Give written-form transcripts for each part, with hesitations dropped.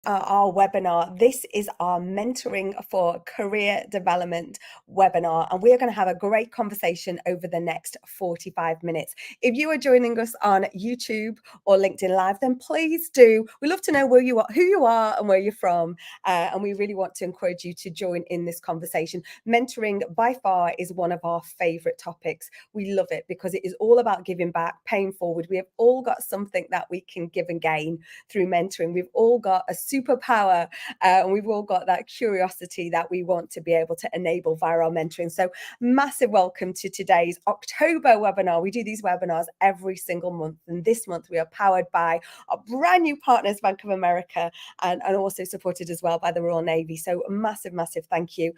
our webinar. This is our Mentoring for Career Development webinar, and we are going to have a great conversation over the next 45 minutes. If you are joining us on YouTube or LinkedIn Live, then please do. We love to know where you are, who you are, and where you're from, and we really want to encourage you to join in this conversation. Mentoring, by far, is one of our favorite topics. We love it because it is all about giving back, paying forward. We have all got something that we can give and gain through mentoring. We've all got a superpower, and we've all got that curiosity that we want to be able to enable via our mentoring. So massive welcome to today's October webinar. We do these webinars every single month, and this month we are powered by our brand new partners, Bank of America, and also supported as well by the Royal Navy. So massive thank you.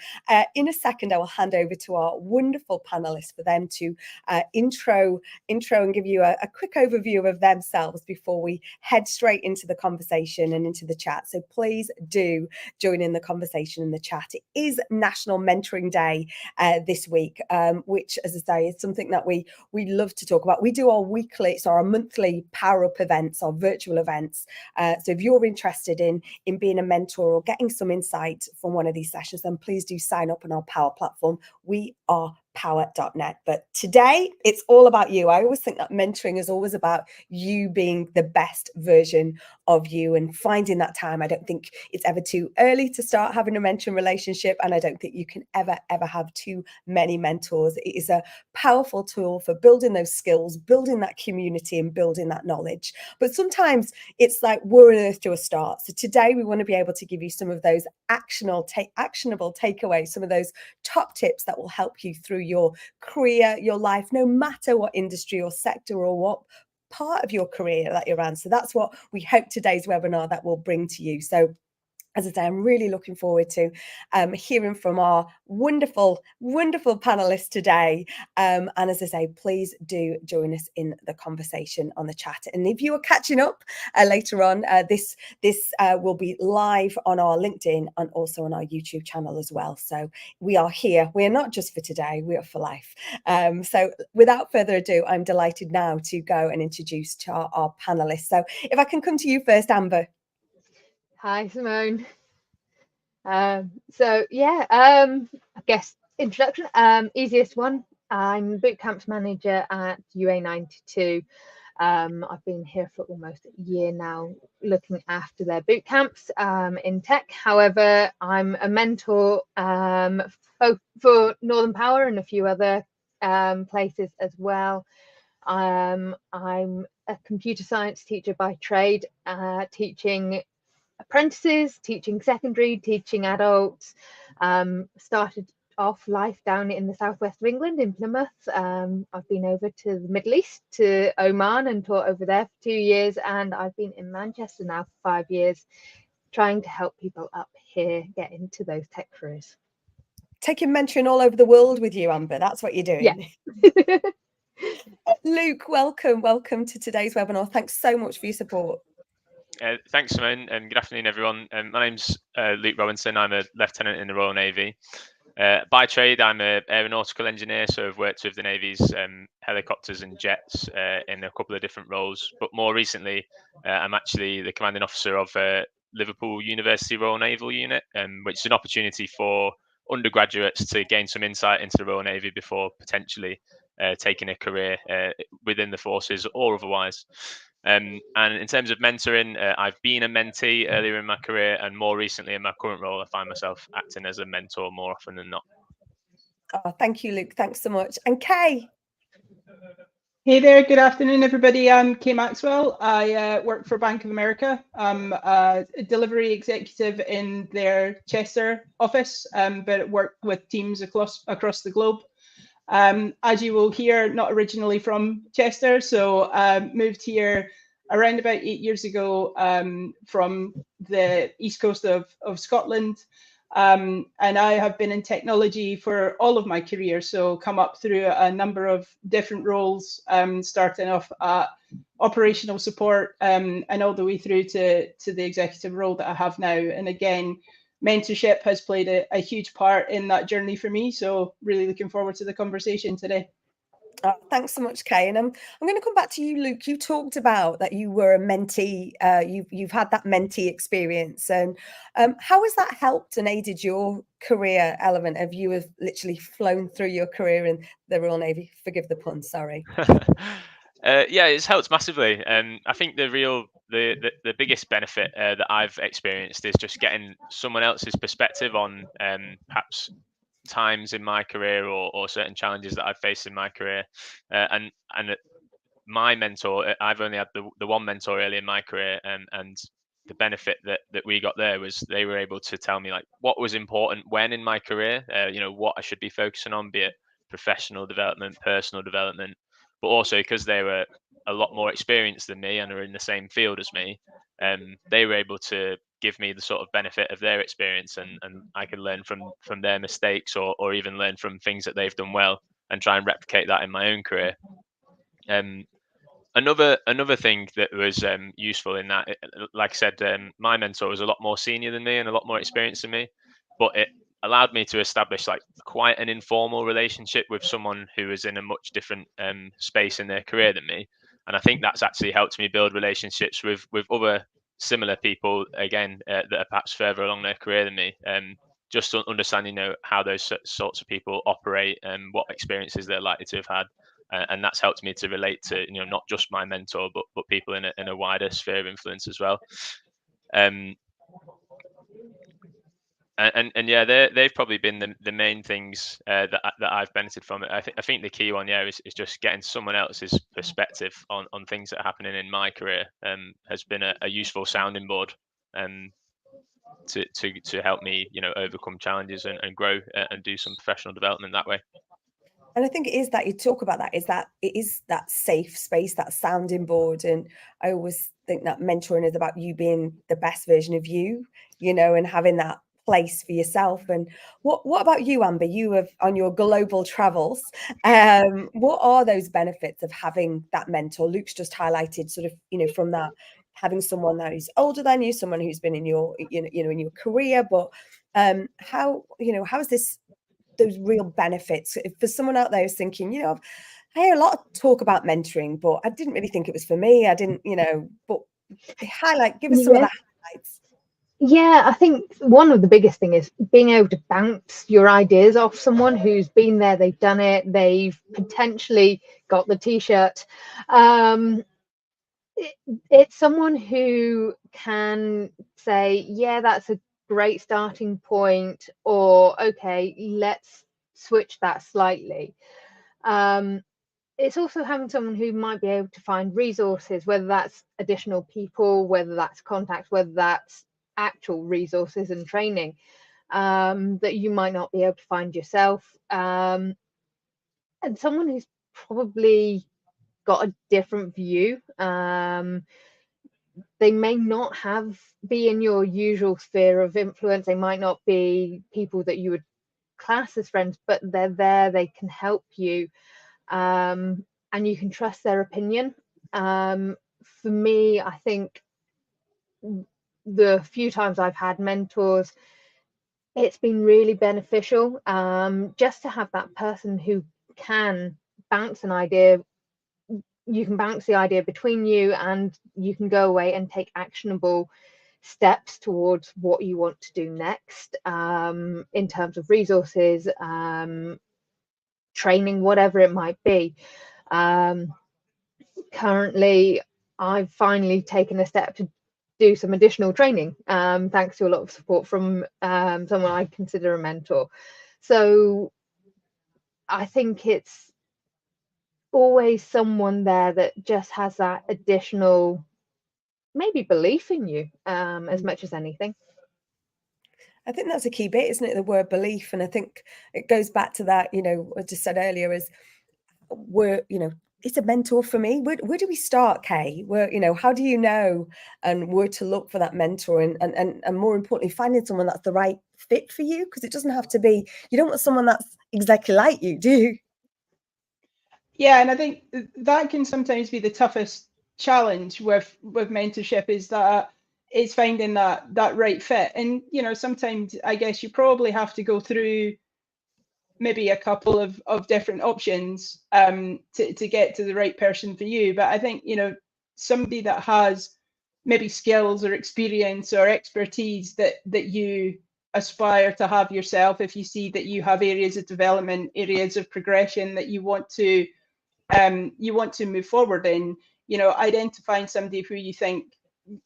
In a second I will hand over to our wonderful panelists for them to intro and give you a quick overview of themselves before we head straight into the conversation and into the chat. So please do join in the conversation in the chat. It is National Mentoring Day this week, which, as I say, is something that we love to talk about. We do our weekly, so our monthly Power Up events, our virtual events. So if you're interested in being a mentor or getting some insight from one of these sessions, then please do sign up on our Power platform. We are power.net. But today it's all about you. I always think that mentoring is always about you being the best version of you and finding that time. I don't think it's ever too early to start having a mentoring relationship, and I don't think you can ever have too many mentors. It is a powerful tool for building those skills, building that community, and building that knowledge. But sometimes it's like we're on earth to a start. So today we want to be able to give you some of those actionable takeaways, some of those top tips that will help you through your career, your life, no matter what industry or sector or what part of your career that you're in. So that's what we hope today's webinar that will bring to you. So as I say, I'm really looking forward to hearing from our wonderful panelists today. And as I say, please do join us in the conversation on the chat. And if you are catching up later on, this will be live on our LinkedIn and also on our YouTube channel as well. So we are here. We are not just for today, we are for life. So without further ado, I'm delighted now to go and introduce to our panelists. So if I can come to you first, Amber. Hi, Simone. I guess introduction. Easiest one. I'm boot camps manager at UA92. I've been here for almost a year now, looking after their boot camps in tech. However, I'm a mentor for Northern Power and a few other places as well. I'm a computer science teacher by trade, teaching apprentices, teaching secondary, teaching adults. Started off life down in the southwest of England in Plymouth. I've been over to the Middle East, to Oman, and taught over there for 2 years, and I've been in Manchester now for 5 years, trying to help people up here get into those tech careers. Taking mentoring all over the world with you, Amber. That's what you're doing. Yeah. Luke, welcome to today's webinar. Thanks so much for your support. Thanks, Simone, and good afternoon, everyone. My name's Luke Robinson. I'm a lieutenant in the Royal Navy. By trade, I'm an aeronautical engineer, so I've worked with the Navy's helicopters and jets in a couple of different roles. But more recently, I'm actually the commanding officer of Liverpool University Royal Naval Unit, which is an opportunity for undergraduates to gain some insight into the Royal Navy before potentially taking a career within the forces or otherwise. And in terms of mentoring, I've been a mentee earlier in my career, and more recently in my current role, I find myself acting as a mentor more often than not. Oh, thank you, Luke. Thanks so much. And Kay. Hey there, good afternoon, everybody. I'm Kay Maxwell. I work for Bank of America. I'm a delivery executive in their Chester office, but work with teams across the globe. As you will hear, not originally from Chester, so moved here around about 8 years ago from the east coast of Scotland. And I have been in technology for all of my career, so come up through a number of different roles, starting off at operational support and all the way through to the executive role that I have now. And again, mentorship has played a huge part in that journey for me. So really looking forward to the conversation today. Thanks so much, Kay. And I'm going to come back to you, Luke. You talked about that you were a mentee. You've had that mentee experience, and how has that helped and aided your career element? Have you have literally flown through your career in the Royal Navy? Forgive the pun. Sorry. Yeah, it's helped massively. I think the biggest benefit that I've experienced is just getting someone else's perspective on perhaps times in my career or certain challenges that I've faced in my career, and my mentor, I've only had the one mentor early in my career, and the benefit that we got there was they were able to tell me like what was important when in my career, what I should be focusing on, be it professional development, personal development, but also because they were a lot more experienced than me and are in the same field as me, they were able to give me the sort of benefit of their experience, and I could learn from their mistakes, or even learn from things that they've done well and try and replicate that in my own career. Um, another thing that was useful in that, like I said, my mentor was a lot more senior than me and a lot more experienced than me, but it allowed me to establish like quite an informal relationship with someone who was in a much different space in their career than me, and I think that's actually helped me build relationships with other similar people again, that are perhaps further along their career than me. Just understanding, how those sorts of people operate and what experiences they're likely to have had, and that's helped me to relate to, not just my mentor, but people in a wider sphere of influence as well. Um, and yeah, they've probably been the main things that I've benefited from it. I think the key one, yeah, is just getting someone else's perspective on things that are happening in my career. Has been a useful sounding board, to help me, overcome challenges and grow, and do some professional development that way. And I think it is that you talk about that, is that it is that safe space, that sounding board. And I always think that mentoring is about you being the best version of you, and having that place for yourself. And what about you, Amber? You have on your global travels. What are those benefits of having that mentor? Luke's just highlighted sort of, from that, having someone that is older than you, someone who's been in your, in your career, but how is this those real benefits for someone out there who's thinking, I hear a lot of talk about mentoring, but I didn't really think it was for me. I didn't, but give us some of the highlights. Yeah, I think one of the biggest thing is being able to bounce your ideas off someone who's been there, they've done it, they've potentially got the t-shirt. It's someone who can say, yeah, that's a great starting point, or okay, let's switch that slightly. It's also having someone who might be able to find resources, whether that's additional people, whether that's contacts, whether that's actual resources and training, that you might not be able to find yourself. And someone who's probably got a different view. They may not be in your usual sphere of influence. They might not be people that you would class as friends, but they're there, they can help you, and you can trust their opinion. For me, I think the few times I've had mentors, it's been really beneficial, just to have that person who can bounce an idea. You can bounce the idea between you, and you can go away and take actionable steps towards what you want to do next, in terms of resources, training, whatever it might be. Currently, I've finally taken a step to do some additional training, thanks to a lot of support from someone I consider a mentor. So I think it's always someone there that just has that additional, maybe, belief in you, as much as anything. I think that's a key bit, isn't it? The word belief. And I think it goes back to that, I just said earlier, is it's a mentor for me. Where do we start, Kay? How do you know and where to look for that mentor, and more importantly, finding someone that's the right fit for you? Because it doesn't have to be, you don't want someone that's exactly like you, do you? Yeah, and I think that can sometimes be the toughest challenge with mentorship, is that it's finding that right fit. And sometimes I guess you probably have to go through maybe a couple of different options to get to the right person for you. But I think, you know, somebody that has maybe skills or experience or expertise that you aspire to have yourself, if you see that you have areas of development, areas of progression that you want to move forward in, you know, identifying somebody who you think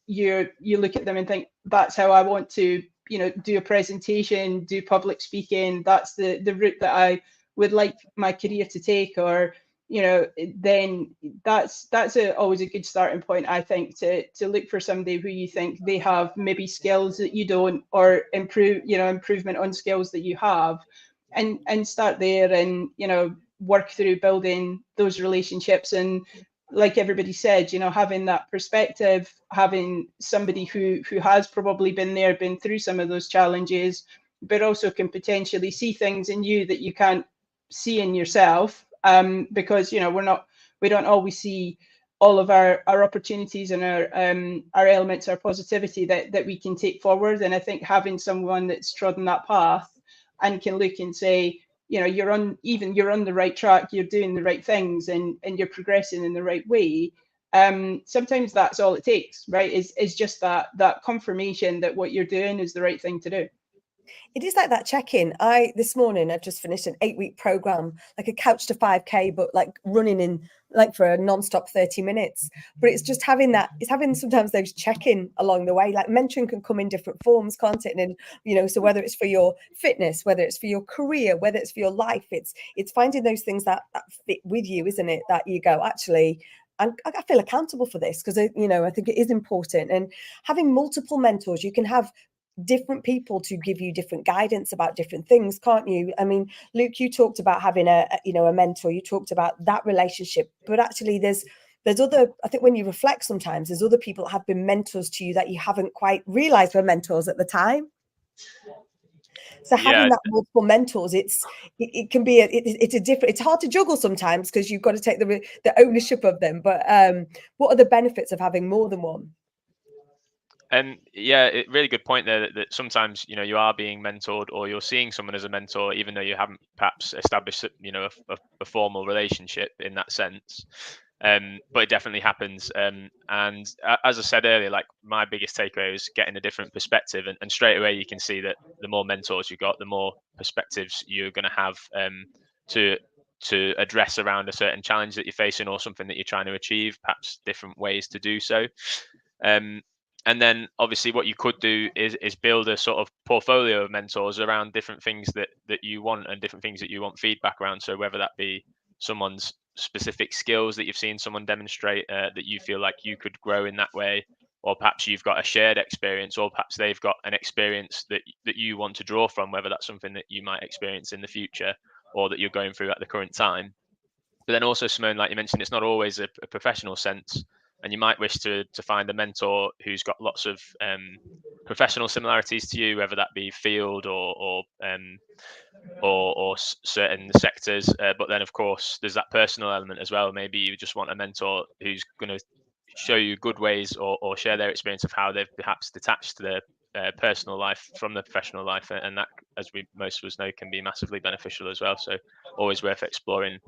you look at them and think, that's how I want to, you know, do a presentation, do public speaking, that's the route that I would like my career to take, or, you know, then that's always a good starting point, I think, to look for somebody who you think they have maybe skills that you don't, or improvement on skills that you have, and start there, and, you know, work through building those relationships. And like everybody said, you know, having that perspective, having somebody who has probably been there, been through some of those challenges, but also can potentially see things in you that you can't see in yourself, because, you know, we don't always see all of our opportunities and our elements, our positivity that we can take forward. And I think having someone that's trodden that path and can look and say, you know, you're on the right track, you're doing the right things, and you're progressing in the right way. Sometimes that's all it takes, right? Is just that confirmation that what you're doing is the right thing to do. It is like that check-in. This morning I've just finished an 8-week program, like a couch to 5K, but like running in like for a non-stop 30 minutes. But it's just having sometimes those check-in along the way. Like mentoring can come in different forms, can't it? And you know, so whether it's for your fitness, whether it's for your career, whether it's for your life, it's finding those things that fit with you, isn't it? That you go, actually, I feel accountable for this, because you know, I think it is important. And having multiple mentors, you can have different people to give you different guidance about different things, can't you? I mean, Luke, you talked about having a mentor, you talked about that relationship, but actually there's other, I think when you reflect, sometimes there's other people that have been mentors to you that you haven't quite realized were mentors at the time. So having that multiple mentors, it can be it's hard to juggle sometimes, because you've got to take the ownership of them. But what are the benefits of having more than one? Yeah, really good point there, that sometimes, you know, you are being mentored, or you're seeing someone as a mentor, even though you haven't perhaps established, you know, a formal relationship in that sense. But it definitely happens. And as I said earlier, like my biggest takeaway is getting a different perspective, and straight away you can see that the more mentors you've got, the more perspectives you're going to have to address around a certain challenge that you're facing, or something that you're trying to achieve, perhaps different ways to do so. And then obviously what you could do is build a sort of portfolio of mentors around different things that you want, and different things that you want feedback around. So whether that be someone's specific skills that you've seen someone demonstrate, that you feel like you could grow in that way, or perhaps you've got a shared experience, or perhaps they've got an experience that you want to draw from, whether that's something that you might experience in the future, or that you're going through at the current time. But then also, Simone, like you mentioned, it's not always a professional sense, and you might wish to find a mentor who's got lots of professional similarities to you, whether that be field or certain sectors. But then, of course, there's that personal element as well. Maybe you just want a mentor who's going to show you good ways, or share their experience of how they've perhaps detached their personal life from the professional life, and that, as most of us know, can be massively beneficial as well. So always worth exploring.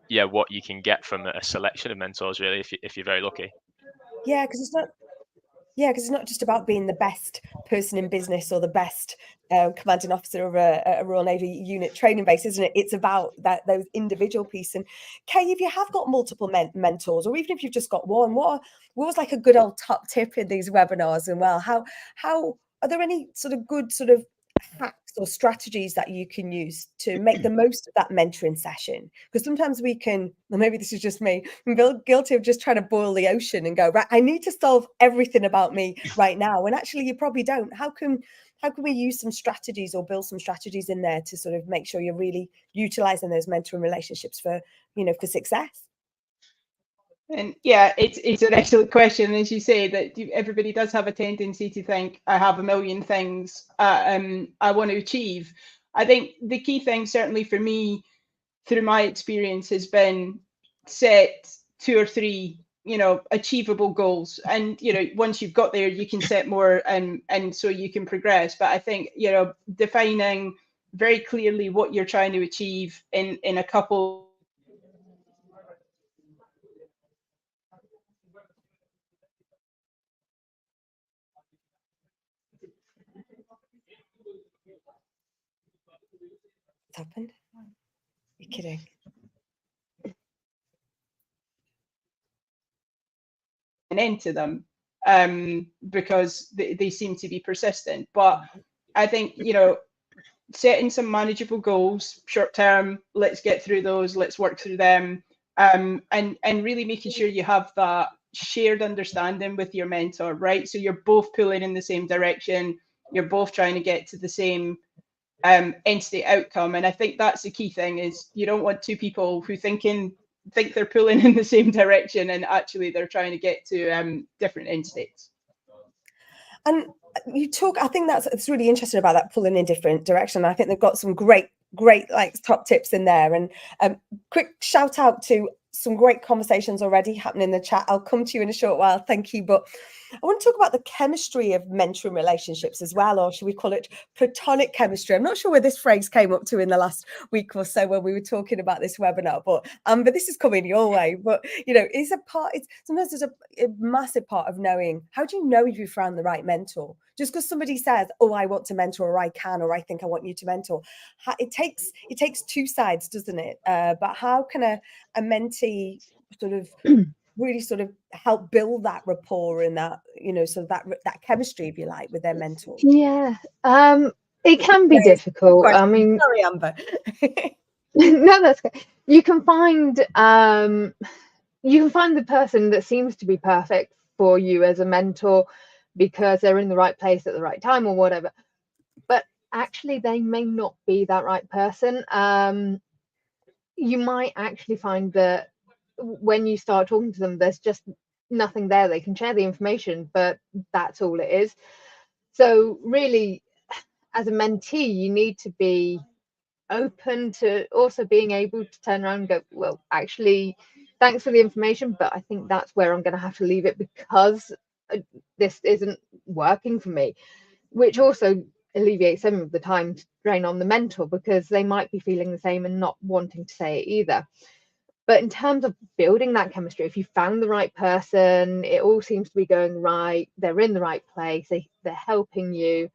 What you can get from a selection of mentors, really, if you're very lucky. Yeah, because it's not just about being the best person in business, or the best commanding officer of a Royal Navy unit training base, isn't it? It's about those individual piece. And Kay, if you have got multiple mentors, or even if you've just got one, what was like a good old top tip in these webinars? And how are there any sort of good sort of hacks or strategies that you can use to make the most of that mentoring session? Because sometimes we can, or maybe this is just me, I'm guilty of just trying to boil the ocean and go, right, I need to solve everything about me right now. And actually you probably don't. How can we use some strategies, or build some strategies in there to sort of make sure you're really utilizing those mentoring relationships for success? And yeah, it's an excellent question. As you say, that everybody does have a tendency to think, I have a million things I want to achieve. I think the key thing, certainly for me, through my experience, has been set 2 or 3, achievable goals. And, once you've got there, you can set more, and so you can progress. But I think, defining very clearly what you're trying to achieve in a couple. What's happened? You're kidding. An end to them, because they seem to be persistent. But I think, you know, setting some manageable goals, short term, let's get through those, let's work through them, and really making sure you have that shared understanding with your mentor, right? So you're both pulling in the same direction, you're both trying to get to the same end state outcome. And I think that's the key thing, is you don't want two people who think they're pulling in the same direction and actually they're trying to get to different end states. And you talk, I think it's really interesting about that pulling in different direction. I think they've got some great like top tips in there. And quick shout out to some great conversations already happening in the chat. I'll come to you in a short while. Thank you. But I want to talk about the chemistry of mentoring relationships as well, or should we call it platonic chemistry? I'm not sure where this phrase came up to in the last week or so when we were talking about this webinar, but this is coming your way. But you know, sometimes there's a massive part of knowing. How do you know if you found the right mentor? Just because somebody says, "Oh, I want to mentor," or "I can," or "I think I want you to mentor," it takes two sides, doesn't it? But how can a mentee sort of really sort of help build that rapport and that, you know, sort of that chemistry, if you like, with their mentor? Yeah, it can be difficult. I mean, sorry, Amber. No, that's good. You can find the person that seems to be perfect for you as a mentor because they're in the right place at the right time or whatever. But actually, they may not be that right person. You might actually find that when you start talking to them, there's just nothing there. They can share the information, but that's all it is. So really, as a mentee, you need to be open to also being able to turn around and go, well, actually, thanks for the information, but I think that's where I'm going to have to leave it because this isn't working for me, which also alleviates some of the time drain on the mentor because they might be feeling the same and not wanting to say it either. But in terms of building that chemistry, if you found the right person, it all seems to be going right, they're in the right place, they're helping you,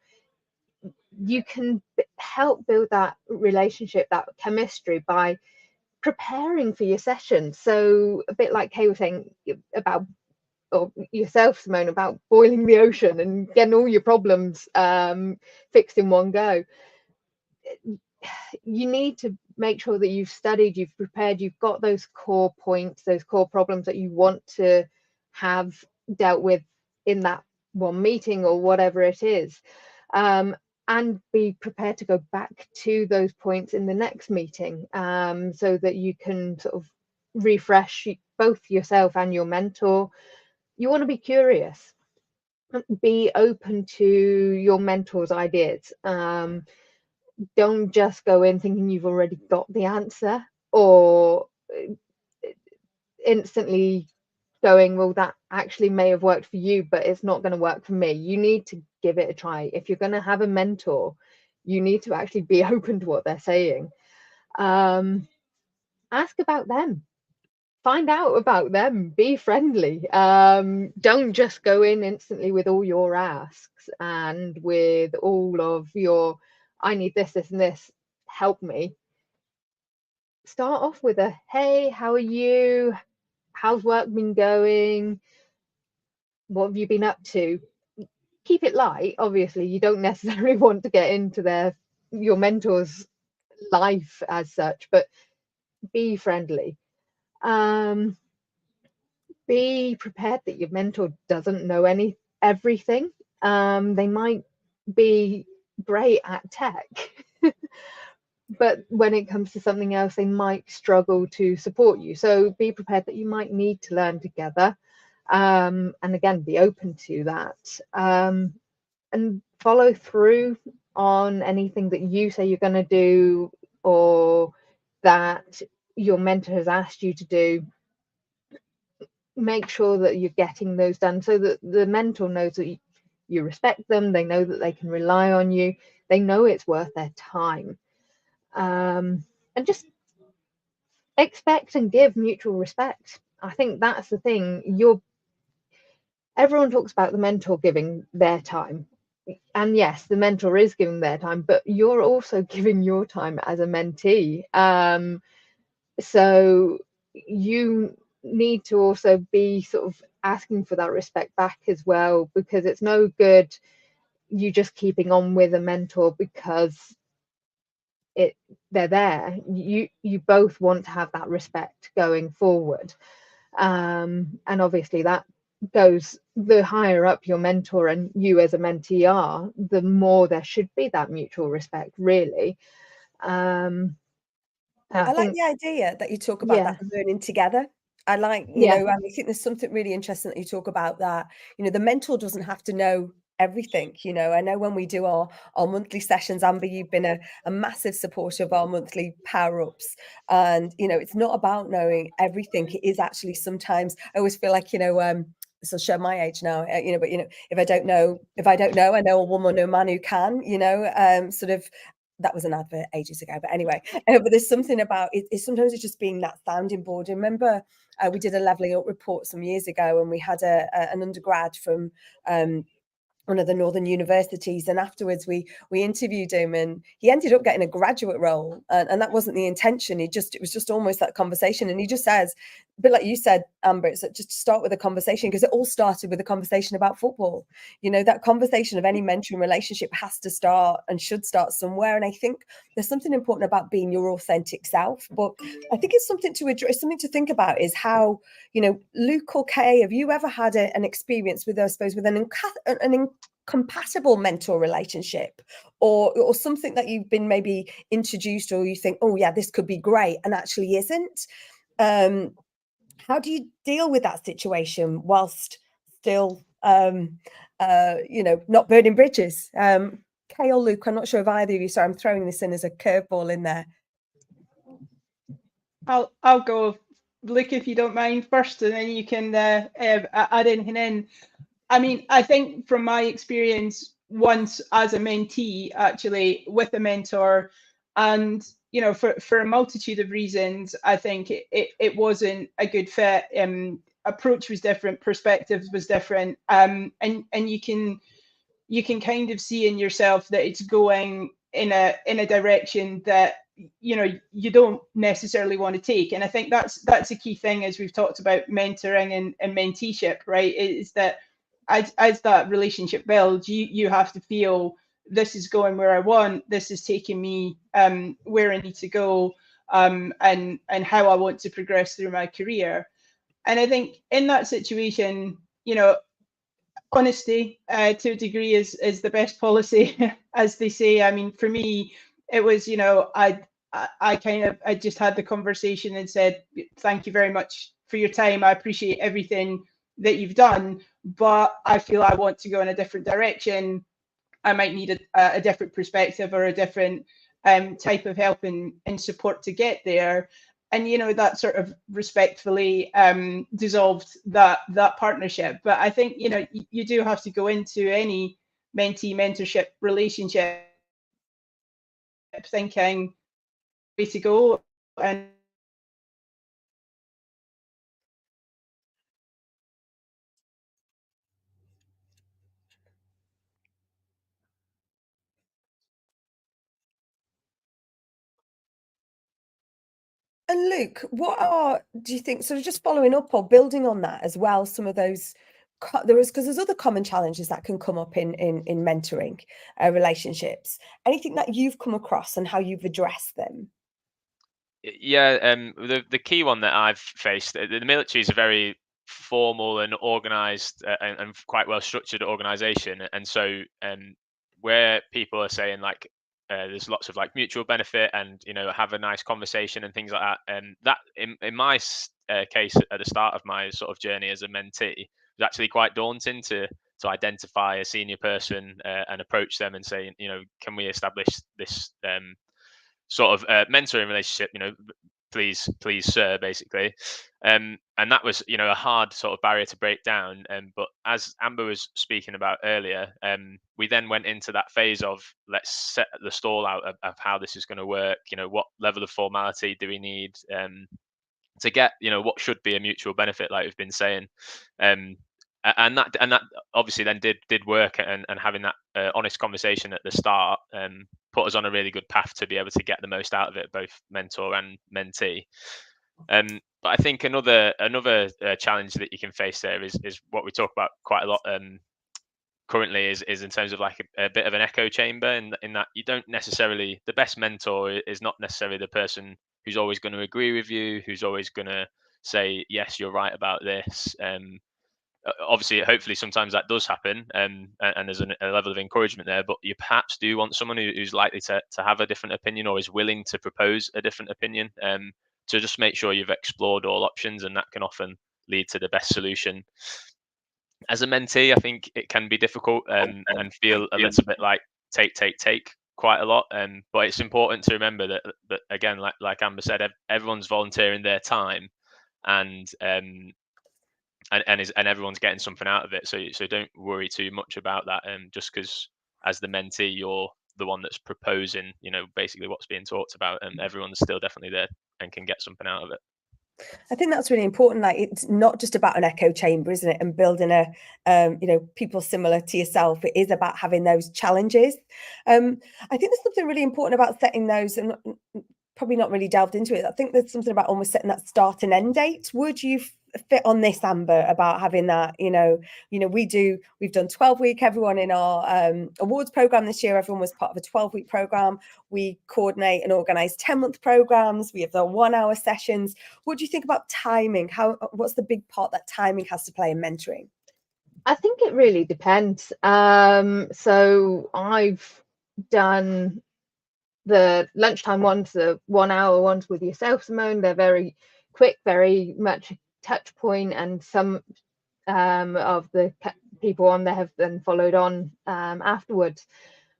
you can help build that relationship, that chemistry, by preparing for your session. So a bit like Kay was saying about, or yourself, Simone, about boiling the ocean and getting all your problems fixed in one go. You need to make sure that you've studied, you've prepared, you've got those core points, those core problems that you want to have dealt with in that one meeting or whatever it is. And be prepared to go back to those points in the next meeting, so that you can sort of refresh both yourself and your mentor. You want to be curious, be open to your mentor's ideas. Don't just go in thinking you've already got the answer, or instantly going, well, that actually may have worked for you, but it's not going to work for me. You need to give it a try. If you're going to have a mentor, you need to actually be open to what they're saying. Ask about them. Find out about them. Be friendly. Don't just go in instantly with all your asks and with all of your, I need this, this, and this. Help me. Start off with a, hey, how are you? How's work been going? What have you been up to? Keep it light. Obviously, you don't necessarily want to get into your mentor's life as such, but be friendly. Be prepared that your mentor doesn't know everything. They might be great at tech, but when it comes to something else, they might struggle to support you. So be prepared that you might need to learn together. And again, be open to that, and follow through on anything that you say you're going to do or that your mentor has asked you to do. Make sure that you're getting those done so that the mentor knows that you respect them, they know that they can rely on you, they know it's worth their time. and just expect and give mutual respect. I think that's the thing. Everyone talks about the mentor giving their time, and yes, the mentor is giving their time, but you're also giving your time as a mentee. So you need to also be sort of asking for that respect back as well, because it's no good you just keeping on with a mentor because they're there. You both want to have that respect going forward, and obviously that goes, the higher up your mentor and you as a mentee are, the more there should be that mutual respect, really. I like think, the idea that you talk about yeah, that learning together. I like, yeah, I think there's something really interesting that you talk about that, the mentor doesn't have to know everything. I know when we do our monthly sessions, Amber, you've been a massive supporter of our monthly power ups. And, it's not about knowing everything. It is actually sometimes, I always feel like, this will show my age now, but, if I don't know, I know a woman or man who can, sort of, that was an advert ages ago, but anyway, but there's something about it. Sometimes it's just being that sounding board. I remember we did a levelling up report some years ago, and we had an undergrad from one of the northern universities, and afterwards we interviewed him, and he ended up getting a graduate role, and that wasn't the intention. It was just almost that conversation, and he just says, a bit like you said, Amber, it's just start with a conversation, because it all started with a conversation about football. That conversation of any mentoring relationship has to start and should start somewhere. And I think there's something important about being your authentic self, but I think it's something to address, something to think about, is how, Luke or Kay, have you ever had an experience with, I suppose, with an incompatible mentor relationship, or something that you've been maybe introduced, or you think, oh yeah, this could be great, and actually isn't? How do you deal with that situation whilst still, not burning bridges? Kay or Luke, I'm not sure if either of you, sorry, I'm throwing this in as a curveball in there. I'll go, Luke, if you don't mind first, and then you can add anything in. I mean, I think from my experience once as a mentee, actually with a mentor, and for a multitude of reasons, I think it wasn't a good fit. Approach was different, perspective was different, and you can kind of see in yourself that it's going in a direction that you don't necessarily want to take. And I think that's a key thing, as we've talked about mentoring and menteeship, right? Is that as that relationship builds, you have to feel, this is going where I want, this is taking me where I need to go, and how I want to progress through my career. And I think in that situation, honesty to a degree is the best policy, as they say. I mean, for me, it was, I just had the conversation and said, thank you very much for your time. I appreciate everything that you've done, but I feel I want to go in a different direction. I might need a different perspective, or a different type of help and support to get there. And that sort of respectfully dissolved that partnership. But I think you do have to go into any mentee mentorship relationship thinking way to go. And And Luke, do you think, sort of just following up or building on that as well, some of those, because there's other common challenges that can come up in mentoring relationships. Anything that you've come across and how you've addressed them? Yeah, the key one that I've faced, the military is a very formal and organized and quite well structured organization, and so where people are saying like there's lots of like mutual benefit, and have a nice conversation and things like that, and that in my case at the start of my sort of journey as a mentee was actually quite daunting to identify a senior person and approach them and say, can we establish this sort of mentoring relationship, please sir, basically. And that was, you know, a hard sort of barrier to break down. But as Amber was speaking about earlier, we then went into that phase of, let's set the stall out of how this is going to work. You know, what level of formality do we need to get, you know, what should be a mutual benefit, like we've been saying. And that obviously then did work, and having that honest conversation at the start put us on a really good path to be able to get the most out of it, both mentor and mentee. But I think another challenge that you can face there is what we talk about quite a lot currently, is in terms of like a bit of an echo chamber, in that you don't necessarily, the best mentor is not necessarily the person who's always going to agree with you, who's always going to say, yes, you're right about this. Obviously, hopefully sometimes that does happen, and there's a level of encouragement there, but you perhaps do want someone who's likely to have a different opinion, or is willing to propose a different opinion, to just make sure you've explored all options, and that can often lead to the best solution. As a mentee, I think it can be difficult and feel a little bit like take quite a lot, but it's important to remember that again, like Amber said, everyone's volunteering their time, and everyone's getting something out of it. So don't worry too much about that. Just because as the mentee, you're the one that's proposing, you know, basically what's being talked about, and everyone's still definitely there and can get something out of it. I think that's really important. Like, it's not just about an echo chamber, isn't it? And building a, you know, people similar to yourself. It is about having those challenges. I think there's something really important about setting those, and probably not really delved into it. I think there's something about almost setting that start and end date. Would you fit on this, Amber, about having that? You know, we've done 12-week, everyone in our awards program this year, everyone was part of a 12-week program. We coordinate and organize 10-month programs. We have the 1-hour sessions. What do you think about timing? What's the big part that timing has to play in mentoring? I think it really depends. So I've done the lunchtime ones, the 1-hour ones with yourself, Simone. They're very quick, very much touch point, and some of the people on there have then followed on afterwards.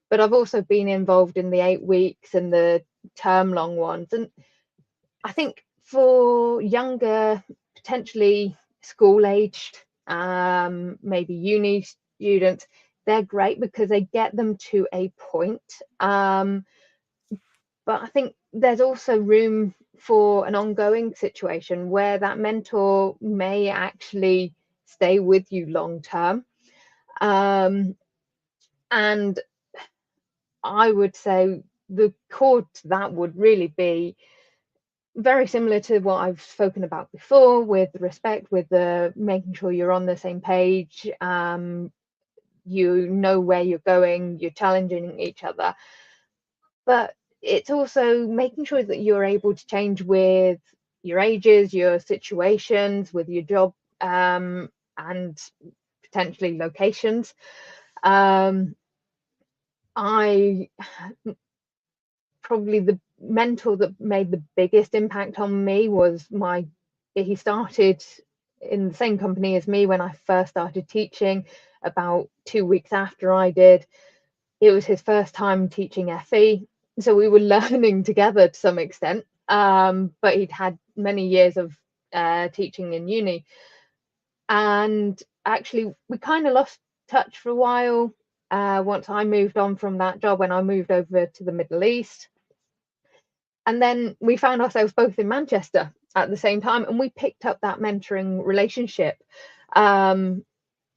But I've also been involved in the 8 weeks and the term long ones, and I think for younger, potentially school aged, maybe uni students, they're great because they get them to a point. But I think there's also room for an ongoing situation where that mentor may actually stay with you long term. And I would say the core to that would really be very similar to what I've spoken about before, with respect, with the making sure you're on the same page, you know where you're going, you're challenging each other. But it's also making sure that you're able to change with your ages, your situations, with your job, and potentially locations. Probably the mentor that made the biggest impact on me was he started in the same company as me when I first started teaching, about 2 weeks after I did. It was his first time teaching FE, so we were learning together to some extent, but he'd had many years of teaching in uni, and actually we kind of lost touch for a while once I moved on from that job, when I moved over to the Middle East. And then we found ourselves both in Manchester at the same time, and we picked up that mentoring relationship.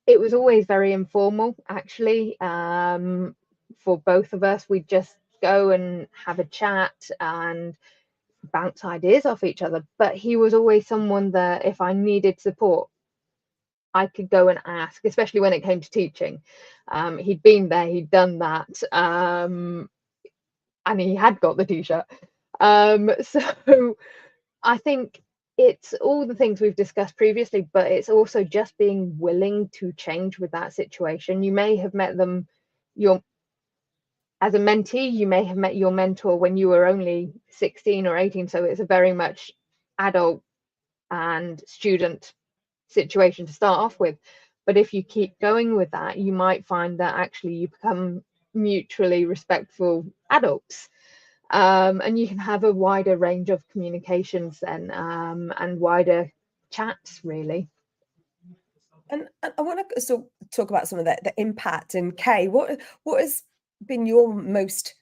It was always very informal, actually. For both of us, we'd just go and have a chat and bounce ideas off each other. But he was always someone that if I needed support, I could go and ask, especially when it came to teaching. He'd been there, he'd done that, and he had got the t-shirt. So I think it's all the things we've discussed previously, but it's also just being willing to change with that situation. You may have met them, as a mentee, you may have met your mentor when you were only 16 or 18, so it's a very much adult and student situation to start off with. But if you keep going with that, you might find that actually you become mutually respectful adults. And you can have a wider range of communications then, and wider chats really. And I want to sort of talk about some of the impact. And Kay, what has been your most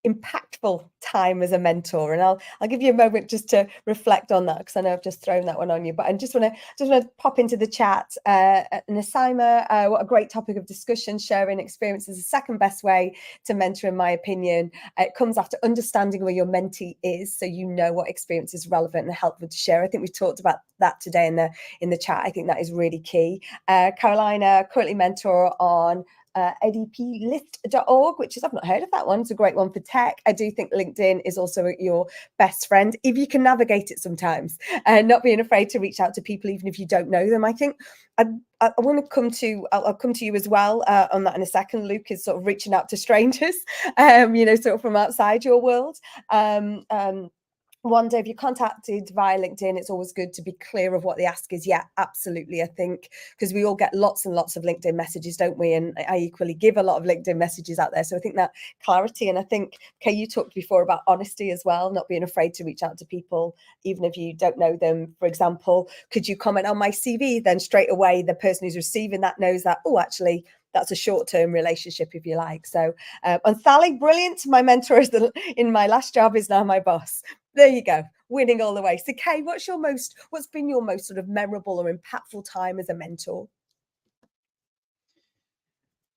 impactful time as a mentor? And I'll give you a moment just to reflect on that, because I know I've just thrown that one on you. But I just want to pop into the chat. Nassima, what a great topic of discussion. Sharing experience is the second best way to mentor, in my opinion. It comes after understanding where your mentee is, so you know what experience is relevant and helpful to share. I think we've talked about that today in the chat. I think that is really key. Carolina, currently mentor on adplift.org, which is, I've not heard of that one. It's a great one for tech. I do think LinkedIn is also your best friend if you can navigate it sometimes, and not being afraid to reach out to people even if you don't know them. I think I want to come to, I'll come to you as well on that in a second. Luke is sort of reaching out to strangers, sort of from outside your world. Wanda, if you're contacted via LinkedIn, it's always good to be clear of what the ask is. Yeah, absolutely. I think because we all get lots and lots of LinkedIn messages, don't we? And I equally give a lot of LinkedIn messages out there. So I think that clarity, and I think, Kay, you talked before about honesty as well, not being afraid to reach out to people, even if you don't know them. For example, could you comment on my CV? Then straight away, the person who's receiving that knows that, oh, actually, that's a short-term relationship, if you like. So, and Sally, brilliant. My mentor in my last job is now my boss. There you go, winning all the way. So, Kay, what's been your most sort of memorable or impactful time as a mentor?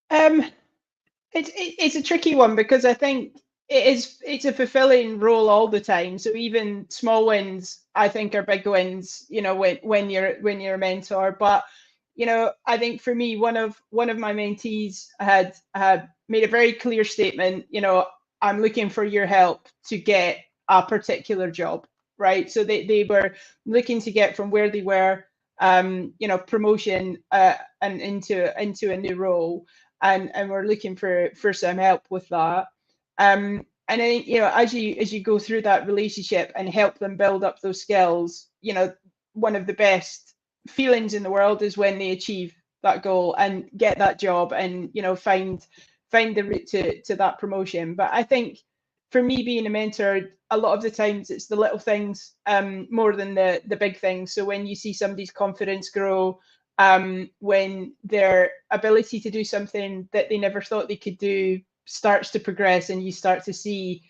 It's a tricky one, because I think it's a fulfilling role all the time. So even small wins, I think, are big wins, when you're a mentor. But I think for me, one of my mentees had made a very clear statement. I'm looking for your help to get a particular job, right? So they were looking to get from where they were, promotion, and into a new role, and we're looking for some help with that. And I think, as you go through that relationship and help them build up those skills, one of the best feelings in the world is when they achieve that goal and get that job, and find the route to that promotion. But I think for me, being a mentor, a lot of the times it's the little things, more than the big things. So when you see somebody's confidence grow, when their ability to do something that they never thought they could do starts to progress, and you start to see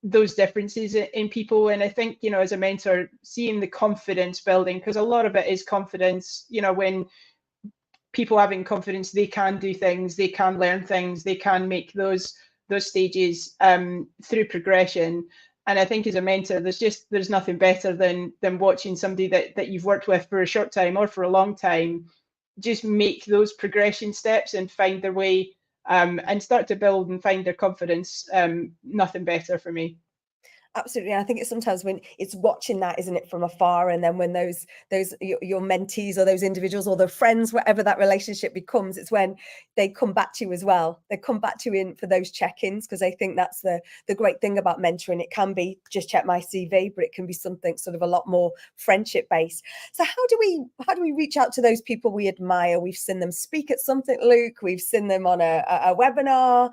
those differences in people. And I think, as a mentor, seeing the confidence building, because a lot of it is confidence. When people having confidence, they can do things, they can learn things, they can make those stages through progression. And I think as a mentor, there's nothing better than watching somebody that you've worked with for a short time or for a long time just make those progression steps and find their way, and start to build and find their confidence. Nothing better for me. Absolutely. And I think it's sometimes when it's watching that, isn't it, from afar, and then when those your mentees or those individuals or their friends, whatever that relationship becomes, it's when they come back to you as well. They come back to you in for those check-ins, because I think that's the great thing about mentoring. It can be just check my CV, but it can be something sort of a lot more friendship based. So how do we reach out to those people we admire? We've seen them speak at something, Luke. We've seen them on a webinar.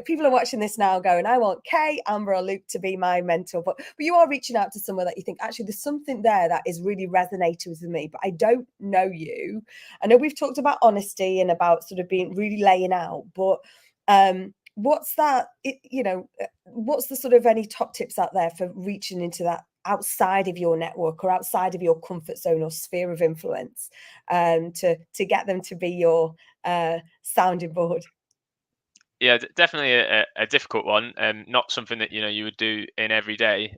People are watching this now going, I want Kay, Amber, or Luke to be my mentor. But you are reaching out to someone that you think, actually, there's something there that is really resonating with me, but I don't know you. I know we've talked about honesty and about sort of being really laying out, but what's that, what's the sort of any top tips out there for reaching into that outside of your network or outside of your comfort zone or sphere of influence, to get them to be your sounding board? Yeah, definitely a difficult one, not something that you would do in every day.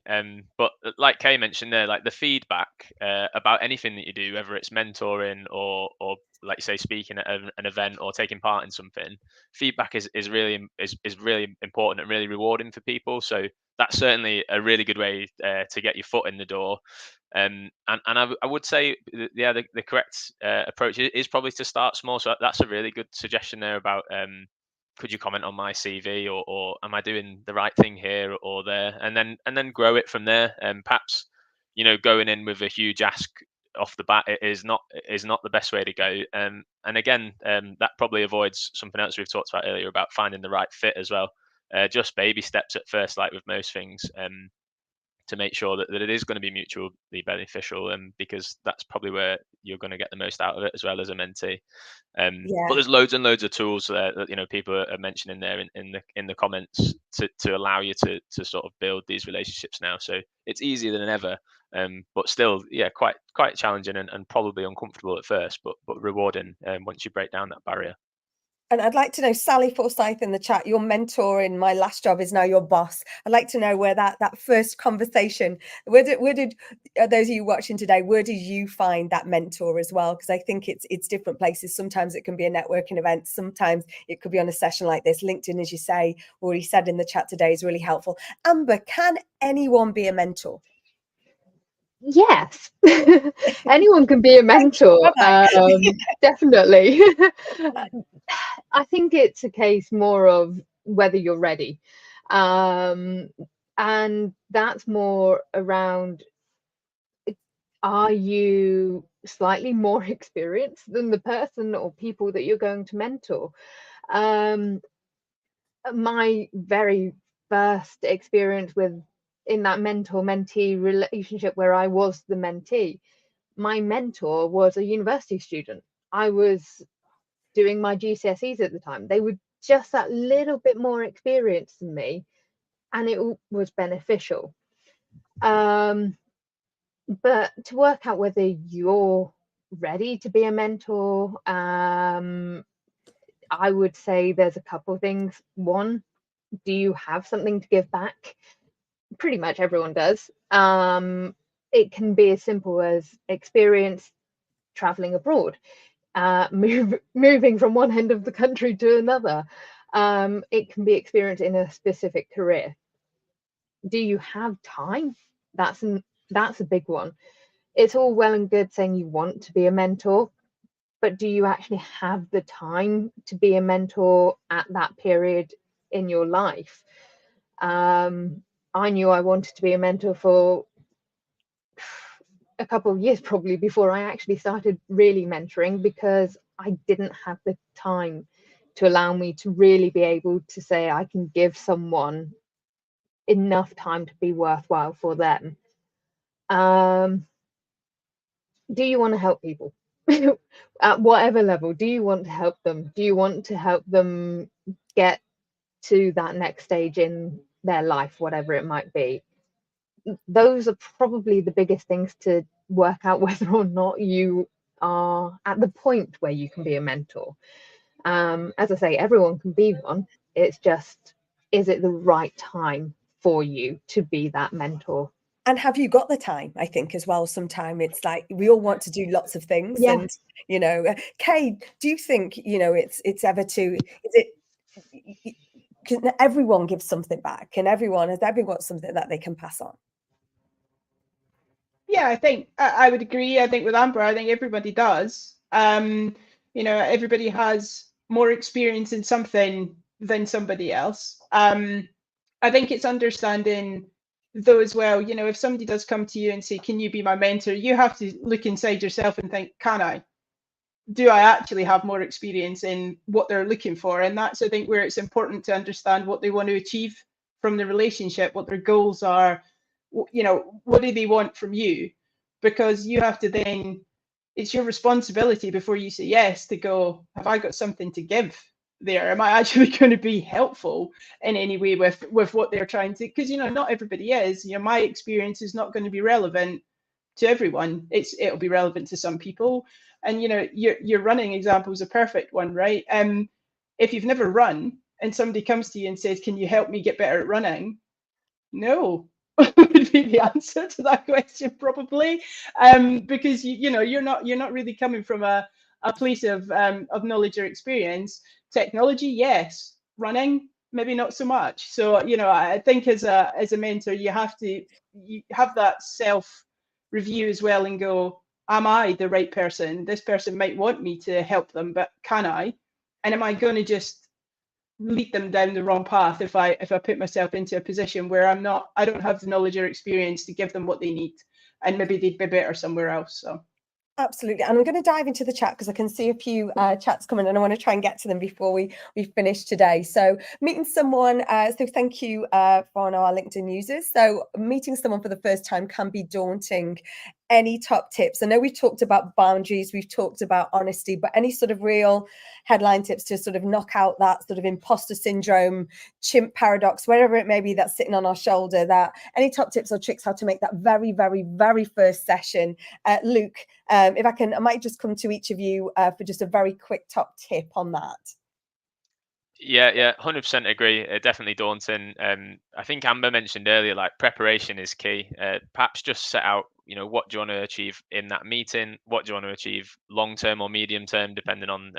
But like Kay mentioned there, like the feedback about anything that you do, whether it's mentoring or like you say, speaking at an event or taking part in something, feedback is really important and really rewarding for people. So that's certainly a really good way to get your foot in the door. And I would say, the correct approach is probably to start small. So that's a really good suggestion there about could you comment on my CV, or am I doing the right thing here or there, and then grow it from there. And perhaps going in with a huge ask off the bat is not the best way to go. And again, that probably avoids something else we've talked about earlier about finding the right fit as well. just baby steps at first, like with most things, to make sure that it is going to be mutually beneficial, because that's probably where you're going to get the most out of it, as well as a mentee. But Yeah. there's loads and loads of tools that people are mentioning there in the comments to allow you to sort of build these relationships now. So it's easier than ever, but still, yeah, quite challenging and probably uncomfortable at first, but rewarding once you break down that barrier. And I'd like to know, Sally Forsyth in the chat, your mentor in My Last Job is now your boss. I'd like to know where that first conversation, where did those of you watching today, where did you find that mentor as well? Because I think it's different places. Sometimes it can be a networking event. Sometimes it could be on a session like this. LinkedIn, as you say, already said in the chat today, is really helpful. Amber, can anyone be a mentor? Yes, anyone can be a mentor. Definitely. I think it's a case more of whether you're ready, and that's more around, are you slightly more experienced than the person or people that you're going to mentor? My very first experience in that mentor-mentee relationship, where I was the mentee, my mentor was a university student. I was doing my GCSEs at the time. They were just that little bit more experienced than me, and it was beneficial. But to work out whether you're ready to be a mentor, I would say there's a couple of things. One, do you have something to give back? Pretty much everyone does. It can be as simple as experience traveling abroad, moving from one end of the country to another. It can be experience in a specific career. Do you have time? That's a big one. It's all well and good saying you want to be a mentor, but do you actually have the time to be a mentor at that period in your life? I knew I wanted to be a mentor for a couple of years probably before I actually started really mentoring, because I didn't have the time to allow me to really be able to say I can give someone enough time to be worthwhile for them. Do you want to help people? At whatever level, do you want to help them? Do you want to help them get to that next stage in their life, whatever it might be? Those are probably the biggest things to work out whether or not you are at the point where you can be a mentor. As I say, everyone can be one. It's just, is it the right time for you to be that mentor? And have you got the time? I think as well, sometimes it's like we all want to do lots of things. Yeah. And Kay, do you think it's ever too, is it, can everyone give something back? Has everyone got something that they can pass on? Yeah, I think I would agree. I think with Amber, I think everybody does. Everybody has more experience in something than somebody else. I think it's understanding though as well, if somebody does come to you and say, can you be my mentor? You have to look inside yourself and think, can I? Do I actually have more experience in what they're looking for? And that's, I think, where it's important to understand what they want to achieve from the relationship, what their goals are, what do they want from you? Because you have to then, it's your responsibility before you say yes to go, have I got something to give there? Am I actually going to be helpful in any way with what they're trying to, because not everybody is. My experience is not going to be relevant to everyone. It'll be relevant to some people. And your running example is a perfect one, right? If you've never run and somebody comes to you and says, can you help me get better at running? No, would be the answer to that question, probably, because you're not really coming from a place of knowledge or experience. Technology, yes. Running, maybe not so much. So I think as a mentor, you have that self review as well and go, am I the right person? This person might want me to help them, but can I? And am I going to just lead them down the wrong path if I put myself into a position where I don't have the knowledge or experience to give them what they need, and maybe they'd be better somewhere else. So Absolutely. And I'm going to dive into the chat because I can see a few chats coming and I want to try and get to them before we finish today. So meeting someone, so thank you for our LinkedIn users. So meeting someone for the first time can be daunting. Any top tips? I know we've talked about boundaries, we've talked about honesty, but any sort of real headline tips to sort of knock out that sort of imposter syndrome, chimp paradox, wherever it may be that's sitting on our shoulder, that any top tips or tricks how to make that very, very, very first session? Luke, if I might just come to each of you for just a very quick top tip on that. Yeah, 100% agree. Definitely daunting. I think Amber mentioned earlier, like preparation is key. Perhaps just set out, what do you want to achieve in that meeting? What do you want to achieve long term or medium term, depending on,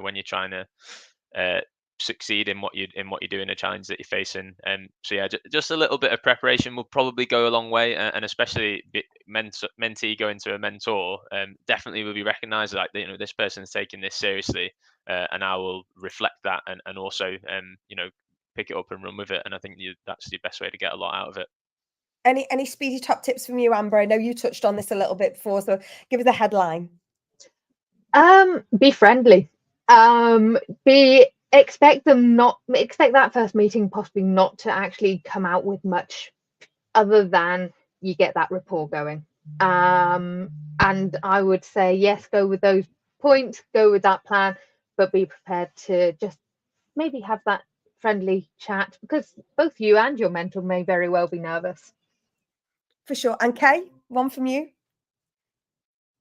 when you're trying to succeed in what you're doing, a challenge that you're facing. So yeah, just a little bit of preparation will probably go a long way, and especially mentee going to a mentor, definitely will be recognized, like, this person's taking this seriously, and I will reflect that and also pick it up and run with it. And I think that's the best way to get a lot out of it. Any speedy top tips from you, Amber? I know you touched on this a little bit before, so give us a headline. Be friendly. Expect that first meeting possibly not to actually come out with much other than you get that rapport going. And I would say, yes, go with those points, go with that plan, but be prepared to just maybe have that friendly chat, because both you and your mentor may very well be nervous. For sure. And Kay, one from you?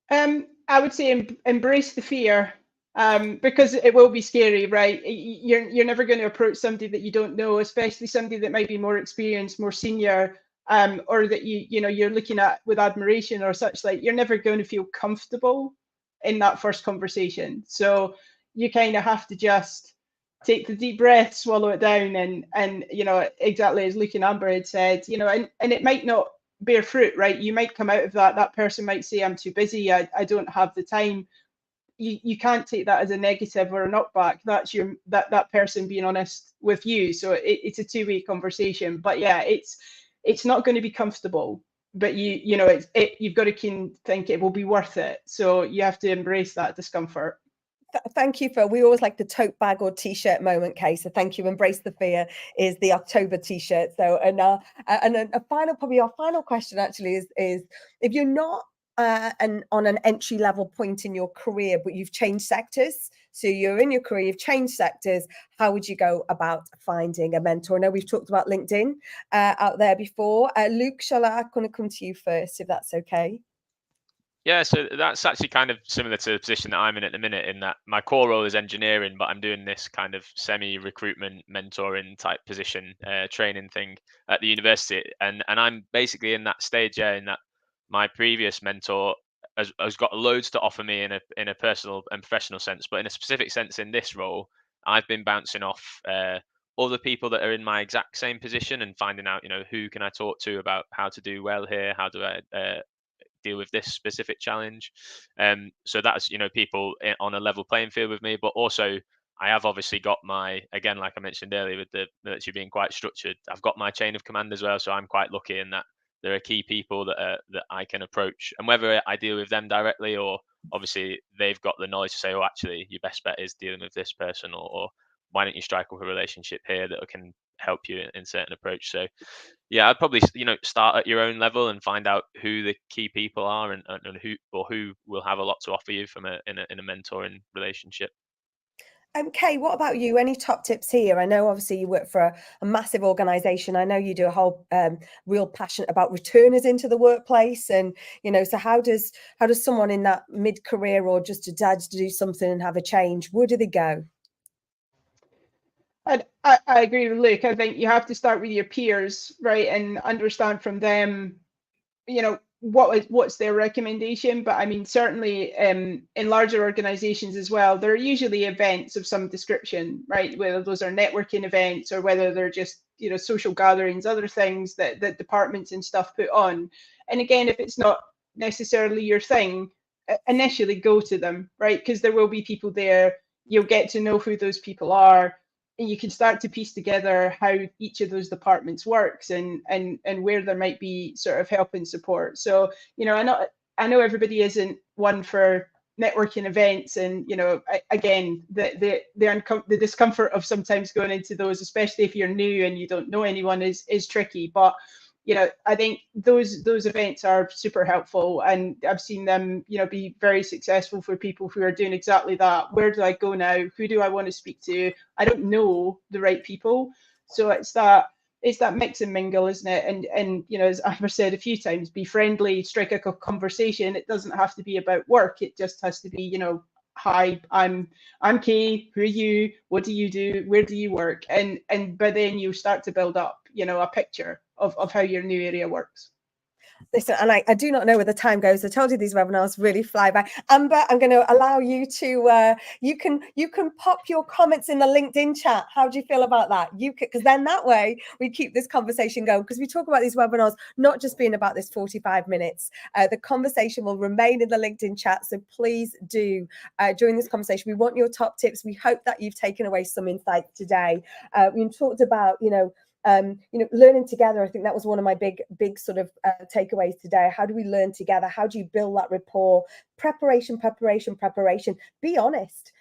I would say embrace the fear, because it will be scary, right? You're never going to approach somebody that you don't know, especially somebody that might be more experienced, more senior, or that you're looking at with admiration or such. Like, you're never going to feel comfortable in that first conversation. So you kind of have to just take the deep breath, swallow it down, and exactly as Luke and Amber had said, and it might not bear fruit, right? You might come out of that person might say, I'm too busy, I don't have the time. You can't take that as a negative or a knockback. That's that person being honest with you. So it's a two-way conversation. But yeah, it's not going to be comfortable, but you've got to think it will be worth it. So you have to embrace that discomfort. Thank you, Phil. We always like the tote bag or t-shirt moment, Kay. So thank you. Embrace the fear is the October t-shirt. So and our final question actually is if you're not on an entry level point in your career, but you've changed sectors. So you're in your career, you've changed sectors. How would you go about finding a mentor? I know we've talked about LinkedIn out there before. Luke, I'm going to come to you first, if that's okay. Yeah, so that's actually kind of similar to the position that I'm in at the minute, in that my core role is engineering, but I'm doing this kind of semi-recruitment, mentoring type position, training thing at the university. And I'm basically in that stage, in that my previous mentor has got loads to offer me in a personal and professional sense, but in a specific sense in this role, I've been bouncing off other people that are in my exact same position and finding out, who can I talk to about how to do well here, how do I deal with this specific challenge. So that's, people on a level playing field with me, but also I have obviously got again, like I mentioned earlier, with the military being quite structured, I've got my chain of command as well. So I'm quite lucky in that there are key people that I can approach, and whether I deal with them directly or obviously they've got the knowledge to say, oh, actually your best bet is dealing with this person, or why don't you strike up a relationship here that can help you in certain approach. So yeah, I'd probably start at your own level and find out who the key people are and who will have a lot to offer you in a mentoring relationship. Kay, what about you? Any top tips here? I know obviously you work for a massive organisation. I know you do a whole real passion about returners into the workplace, and so how does someone in that mid-career or just a dad to do something and have a change? Where do they go? I agree with Luke. I think you have to start with your peers, right, and understand from them, what's their recommendation. But I mean, certainly in larger organizations as well, there are usually events of some description, right, whether those are networking events or whether they're just social gatherings, other things that departments and stuff put on. And again, if it's not necessarily your thing, initially go to them, right, because there will be people there. You'll get to know who those people are, and you can start to piece together how each of those departments works and where there might be sort of help and support. So, I know everybody isn't one for networking events, and again, the discomfort of sometimes going into those, especially if you're new and you don't know anyone, is tricky. But I think those events are super helpful, and I've seen them be very successful for people who are doing exactly that. Where do I go now? Who do I want to speak to? I don't know the right people. So it's that mix and mingle, isn't it? And as Amber said a few times, be friendly, strike a conversation. It doesn't have to be about work. It just has to be, hi, I'm Kay. Who are you? What do you do? Where do you work? And by then you start to build up, a picture of how your new area works. Listen, and I do not know where the time goes. I told you these webinars really fly by. Amber, I'm going to allow you to, you can pop your comments in the LinkedIn chat. How do you feel about that? Because then that way we keep this conversation going, because we talk about these webinars not just being about this 45 minutes. The conversation will remain in the LinkedIn chat. So please do join this conversation. We want your top tips. We hope that you've taken away some insights today. We talked about, learning together. I think that was one of my big sort of takeaways today. How do we learn together? How do you build that rapport? Preparation. Be honest.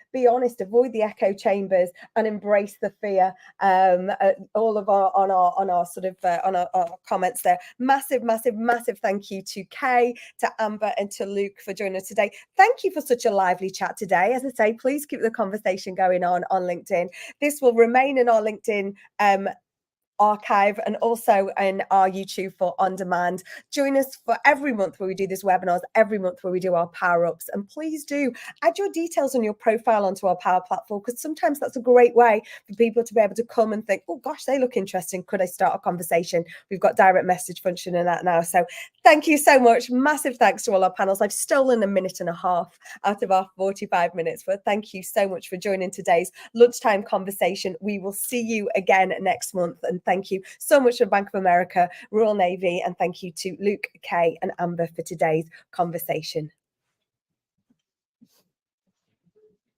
Avoid the echo chambers and embrace the fear. All of our sort of on our comments there. Massive thank you to Kay, to Amber, and to Luke for joining us today. Thank you for such a lively chat today. As I say, please keep the conversation going on LinkedIn. This will remain in our LinkedIn archive and also in our YouTube for on demand. Join us for every month where we do these webinars, every month where we do our power ups, and please do add your details on your profile onto our power platform, because sometimes that's a great way for people to be able to come and think, oh gosh, they look interesting, could I start a conversation? We've got direct message function in that now. So thank you so much. Massive thanks to all our panels. I've stolen a minute and a half out of our 45 minutes, but thank you so much for joining today's lunchtime conversation. We will see you again next month, and thank you so much for Bank of America, Royal Navy, and thank you to Luke, Kay, and Amber for today's conversation.